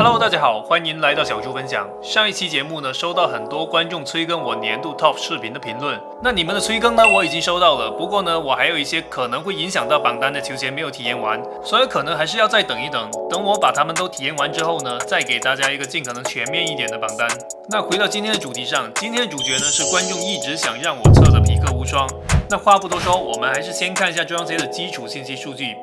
Hello， 大家好，欢迎来到小猪分享。上一期节目呢，收到很多观众催更我年度 Top 视频的评论。那你们的催更呢，我已经收到了。不过呢，我还有一些可能会影响到榜单的球鞋没有体验完，所以可能还是要再等一等。等我把它们都体验完之后呢，再给大家一个尽可能全面一点的榜单。那回到今天的主题上，今天的主角呢是观众一直想让我测的匹克无双。那话不多说，我们还是先看一下这双鞋的基础信息数据。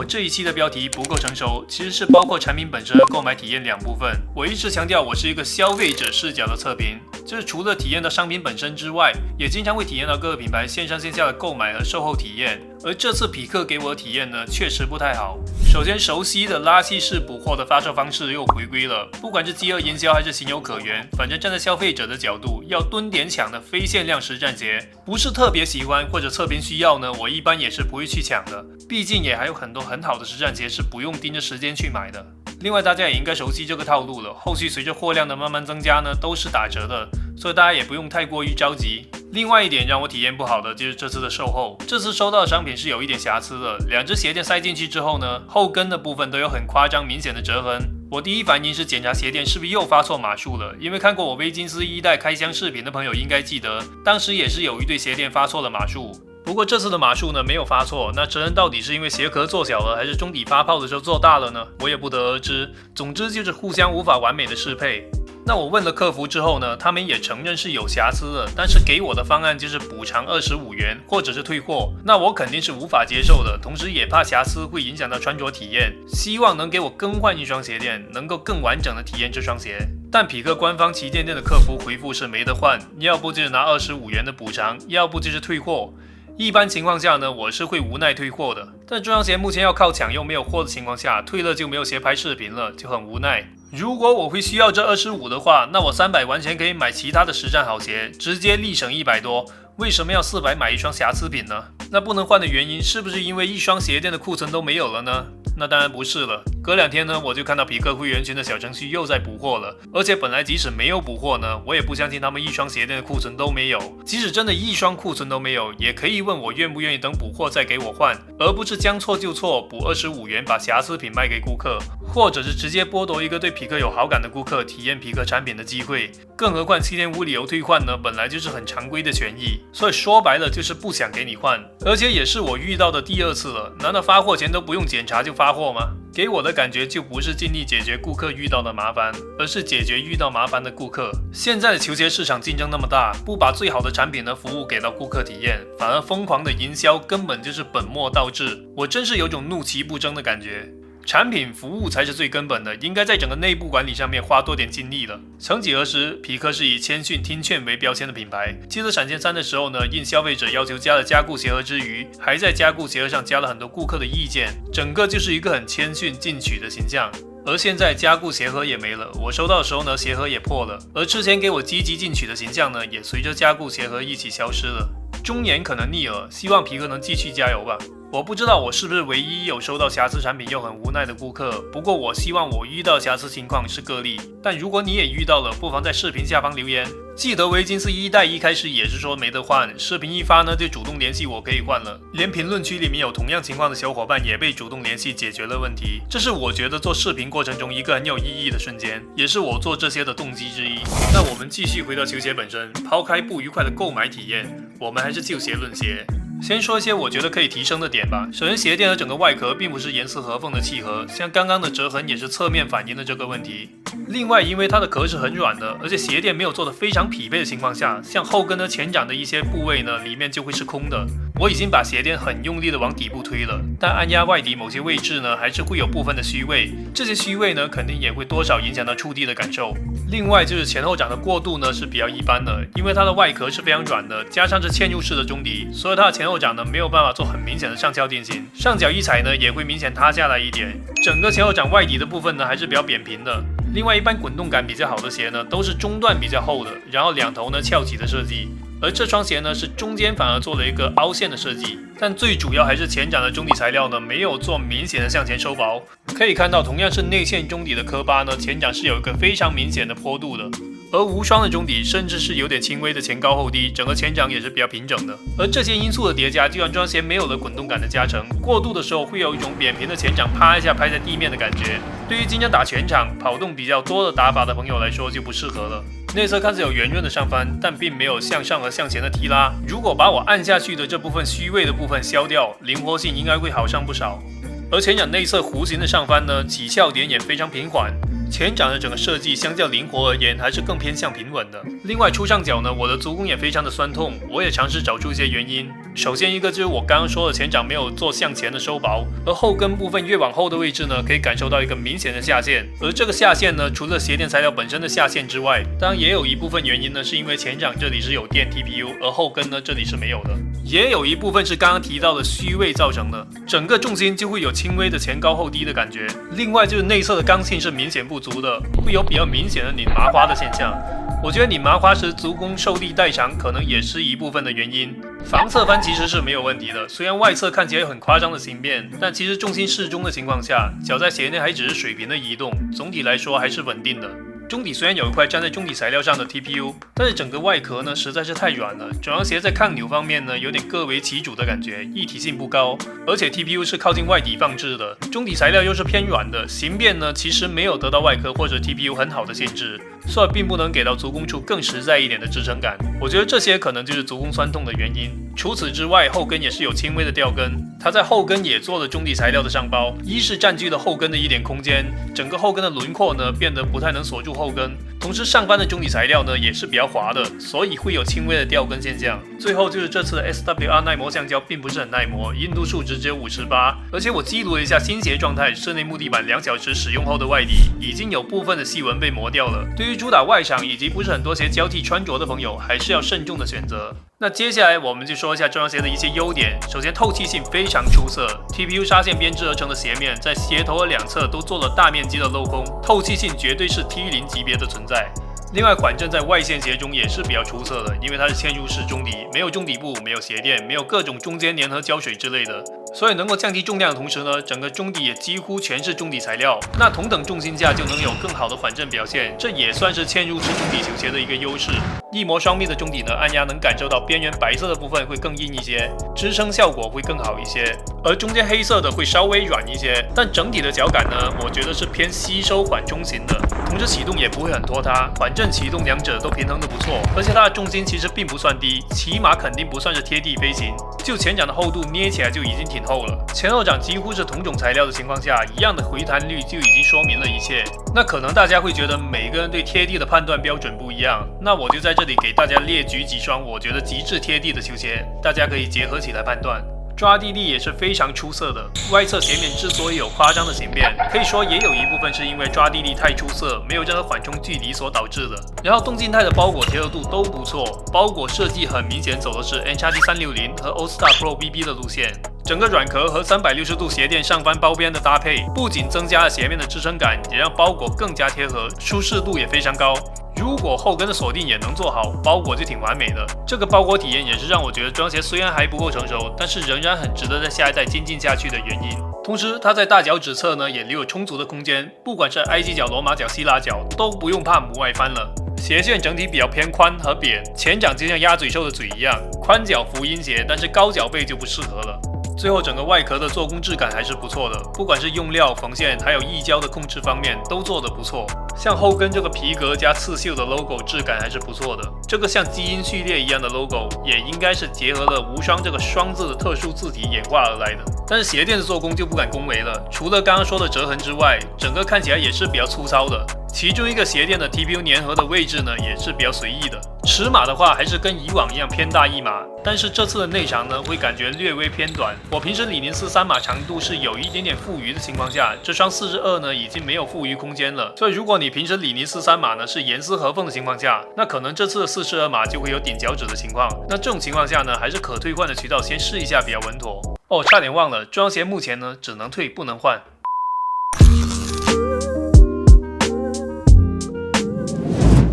这一期的标题不够成熟，其实是包括产品本身和购买体验两部分。我一直强调我是一个消费者视角的测评，就是除了体验到商品本身之外，也经常会体验到各个品牌线上线下的购买和售后体验。而这次匹克给我的体验呢，确实不太好。首先，熟悉的垃圾式补货的发售方式又回归了，不管是饥饿营销还是情有可原，反正站在消费者的角度，要蹲点抢的非限量实战鞋，不是特别喜欢或者测评需要呢，我一般也是不会去抢的。毕竟也还有很多很好的实战鞋是不用盯着时间去买的。另外，大家也应该熟悉这个套路了，后续随着货量的慢慢增加呢，都是打折的，所以大家也不用太过于着急。另外一点让我体验不好的就是这次的售后，这次收到的商品是有一点瑕疵的，两只鞋垫塞进去之后呢，后跟的部分都有很夸张明显的折痕。我第一反应是检查鞋垫是不是又发错码数了，因为看过我威金斯1代开箱视频的朋友应该记得，当时也是有一对鞋垫发错了码数。不过这次的码数呢没有发错，那折痕到底是因为鞋壳做小了，还是中底发泡的时候做大了呢？我也不得而知。总之就是互相无法完美的适配。那我问了客服之后呢，他们也承认是有瑕疵的，但是给我的方案就是补偿25元，或者是退货。那我肯定是无法接受的，同时也怕瑕疵会影响到穿着体验，希望能给我更换一双鞋垫，能够更完整的体验这双鞋。但匹克官方旗舰店的客服回复是没得换，要不就是拿25元的补偿，要不就是退货。一般情况下呢，我是会无奈退货的，但这双鞋目前要靠抢又没有货的情况下，退了就没有鞋拍视频了，就很无奈。如果我会需要这25的话，那我300完全可以买其他的实战好鞋，直接立省100多。为什么要400买一双瑕疵品呢？那不能换的原因是不是因为一双鞋垫的库存都没有了呢？那当然不是了。隔2天呢，我就看到匹克会员群的小程序又在补货了，而且本来即使没有补货呢，我也不相信他们一双鞋垫的库存都没有。即使真的一双库存都没有，也可以问我愿不愿意等补货再给我换，而不是将错就错，补25元把瑕疵品卖给顾客，或者是直接剥夺一个对匹克有好感的顾客体验匹克产品的机会。更何况7天无理由退换呢，本来就是很常规的权益，所以说白了就是不想给你换，而且也是我遇到的第2次了。难道发货前都不用检查就发货吗？给我的感觉就不是尽力解决顾客遇到的麻烦，而是解决遇到麻烦的顾客。现在的球鞋市场竞争那么大，不把最好的产品和服务给到顾客体验，反而疯狂的营销，根本就是本末倒置。我真是有种怒其不争的感觉。产品服务才是最根本的，应该在整个内部管理上面花多点精力了。曾几何时，匹克是以谦逊听劝为标签的品牌。记得闪现3的时候呢，应消费者要求加了加固鞋盒之余，还在加固鞋盒上加了很多顾客的意见，整个就是一个很谦逊进取的形象。而现在加固鞋盒也没了，我收到的时候呢，鞋盒也破了，而之前给我积极进取的形象呢，也随着加固鞋盒一起消失了。中年可能腻了，希望匹克能继续加油吧。我不知道我是不是唯一有收到瑕疵产品又很无奈的顾客，不过我希望我遇到瑕疵情况是个例，但如果你也遇到了，不妨在视频下方留言。记得维金斯1代一开始也是说没得换，视频一发呢就主动联系我可以换了，连评论区里面有同样情况的小伙伴也被主动联系解决了问题。这是我觉得做视频过程中一个很有意义的瞬间，也是我做这些的动机之一。那我们继续回到球鞋本身，抛开不愉快的购买体验，我们还是就鞋论鞋。先说一些我觉得可以提升的点吧。首先，鞋垫的整个外壳并不是严丝合缝的契合，像刚刚的折痕也是侧面反映的这个问题。另外，因为它的壳是很软的，而且鞋垫没有做得非常匹配的情况下，像后跟的前掌的一些部位呢，里面就会是空的。我已经把鞋垫很用力的往底部推了，但按压外底某些位置呢，还是会有部分的虚位。这些虚位呢，肯定也会多少影响到触地的感受。另外就是前后掌的过渡呢是比较一般的，因为它的外壳是非常软的，加上是嵌入式的中底，所以它的前后掌呢没有办法做很明显的上翘定型，上脚一踩呢也会明显塌下来一点。整个前后掌外底的部分呢还是比较扁平的。另外，一般滚动感比较好的鞋呢，都是中段比较厚的，然后两头呢翘起的设计。而这双鞋呢是中间反而做了一个凹陷的设计，但最主要还是前掌的中底材料呢没有做明显的向前收薄。可以看到，同样是内嵌中底的科巴呢，前掌是有一个非常明显的坡度的。而无双的中底甚至是有点轻微的前高后低，整个前掌也是比较平整的。而这些因素的叠加，就让这双鞋没有了滚动感的加成，过渡的时候会有一种扁平的前掌啪一下拍在地面的感觉。对于经常打全场、跑动比较多的打法的朋友来说就不适合了。内侧看似有圆润的上翻，但并没有向上和向前的提拉。如果把我按下去的这部分虚位的部分消掉，灵活性应该会好上不少。而前掌内侧弧形的上翻呢，起翘点也非常平缓。前掌的整个设计相较灵活而言，还是更偏向平稳的。另外，出上脚呢，我的足弓也非常的酸痛，我也尝试找出一些原因。首先一个就是我刚刚说的前掌没有做向前的收薄，而后跟部分越往后的位置呢，可以感受到一个明显的下陷。而这个下陷呢，除了鞋垫材料本身的下陷之外，当然也有一部分原因呢，是因为前掌这里是有垫 TPU， 而后跟呢这里是没有的。也有一部分是刚刚提到的虚位造成的，整个重心就会有轻微的前高后低的感觉。另外就是内侧的刚性是明显不足的，会有比较明显的拧麻花的现象。我觉得拧麻花时足弓受力代偿可能也是一部分的原因。防侧翻其实是没有问题的，虽然外侧看起来有很夸张的形变，但其实重心适中的情况下，脚在鞋内还只是水平的移动，总体来说还是稳定的。中底虽然有一块粘在中底材料上的 TPU， 但是整个外壳呢实在是太软了，整双鞋在抗扭方面呢有点各为其主的感觉，一体性不高。而且 TPU 是靠近外底放置的，中底材料又是偏软的，形变呢其实没有得到外壳或者 TPU 很好的限制，所以并不能给到足弓处更实在一点的支撑感。我觉得这些可能就是足弓酸痛的原因。除此之外，后跟也是有轻微的掉跟，它在后跟也做了中底材料的上包，一是占据了后跟的一点空间，整个后跟的轮廓呢变得不太能锁住后跟，同时上翻的中底材料呢也是比较滑的，所以会有轻微的掉跟现象。最后就是这次的 SWR 耐磨橡胶并不是很耐磨，硬度数值只有58，而且我记录了一下新鞋状态，室内木地板2小时使用后的外底已经有部分的细纹被磨掉了。对于主打外场以及不是很多鞋交替穿着的朋友，还是要慎重的选择。那接下来我们就说一下这双鞋的一些优点。首先，透气性非常出色 ，TPU 纱线编织而成的鞋面，在鞋头和两侧都做了大面积的镂空，透气性绝对是 T0 级别的存在。另外，缓震在外线鞋中也是比较出色的，因为它是嵌入式中底，没有中底部，没有鞋垫，没有各种中间粘合胶水之类的，所以能够降低重量的同时呢，整个中底也几乎全是中底材料，那同等重心下就能有更好的缓震表现，这也算是嵌入式中底球鞋的一个优势。一膜双密的中底呢，按压能感受到边缘白色的部分会更硬一些，支撑效果会更好一些，而中间黑色的会稍微软一些，但整体的脚感呢，我觉得是偏吸收缓冲型的，同时启动也不会很拖沓，缓震启动两者都平衡的不错，而且它的重心其实并不算低，起码肯定不算是贴地飞行，就前掌的厚度捏起来就已经挺厚了，前后掌几乎是同种材料的情况下，一样的回弹率就已经说明了一切。那可能大家会觉得每个人对贴地的判断标准不一样，那我就在这里给大家列举几双我觉得极致贴地的球鞋，大家可以结合起来判断。抓地力也是非常出色的，外侧鞋面之所以有夸张的形变，可以说也有一部分是因为抓地力太出色，没有任何缓冲距离所导致的。然后动静态的包裹贴合度都不错，包裹设计很明显走的是 NXT360 和 All-Star Pro BB 的路线。整个软壳和360度鞋垫上翻包边的搭配，不仅增加了鞋面的支撑感，也让包裹更加贴合，舒适度也非常高。如果后跟的锁定也能做好，包裹就挺完美的。这个包裹体验也是让我觉得这双鞋虽然还不够成熟，但是仍然很值得在下一代精进下去的原因。同时，它在大脚趾侧呢也留有充足的空间，不管是埃及脚、罗马脚、希腊脚，都不用怕母外翻了。鞋楦整体比较偏宽和扁，前掌就像鸭嘴兽的嘴一样，宽脚福音鞋，但是高脚背就不适合了。最后整个外壳的做工质感还是不错的，不管是用料、缝线，还有溢胶的控制方面都做得不错。像后跟这个皮革加刺绣的 logo 质感还是不错的，这个像基因序列一样的 logo 也应该是结合了无双这个双字的特殊字体演化而来的。但是鞋垫的做工就不敢恭维了，除了刚刚说的折痕之外，整个看起来也是比较粗糙的。其中一个鞋垫的 TPU 粘合的位置呢，也是比较随意的。尺码的话，还是跟以往一样偏大一码，但是这次的内长呢，会感觉略微偏短。我平时李宁43码长度是有一点点富余的情况下，这双42呢已经没有富余空间了。所以如果你平时李宁43码呢是严丝合缝的情况下，那可能这次的42码就会有顶脚趾的情况。那这种情况下呢，还是可退换的渠道先试一下比较稳妥。哦，差点忘了，这双鞋目前呢只能退不能换。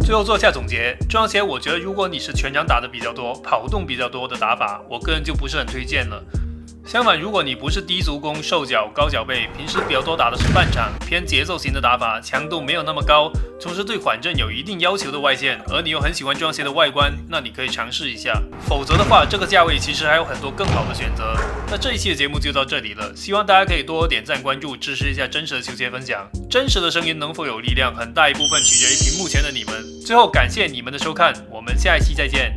最后做下总结，这双鞋我觉得如果你是全场打的比较多、跑动比较多的打法，我个人就不是很推荐了。相反，如果你不是低足弓、瘦脚、高脚背，平时比较多打的是半场偏节奏型的打法，强度没有那么高，同时对缓震有一定要求的外线，而你又很喜欢这双鞋的外观，那你可以尝试一下。否则的话，这个价位其实还有很多更好的选择。那这一期的节目就到这里了，希望大家可以多点赞、关注，支持一下真实的球鞋分享。真实的声音能否有力量，很大一部分取决于屏幕前的你们。最后感谢你们的收看，我们下一期再见。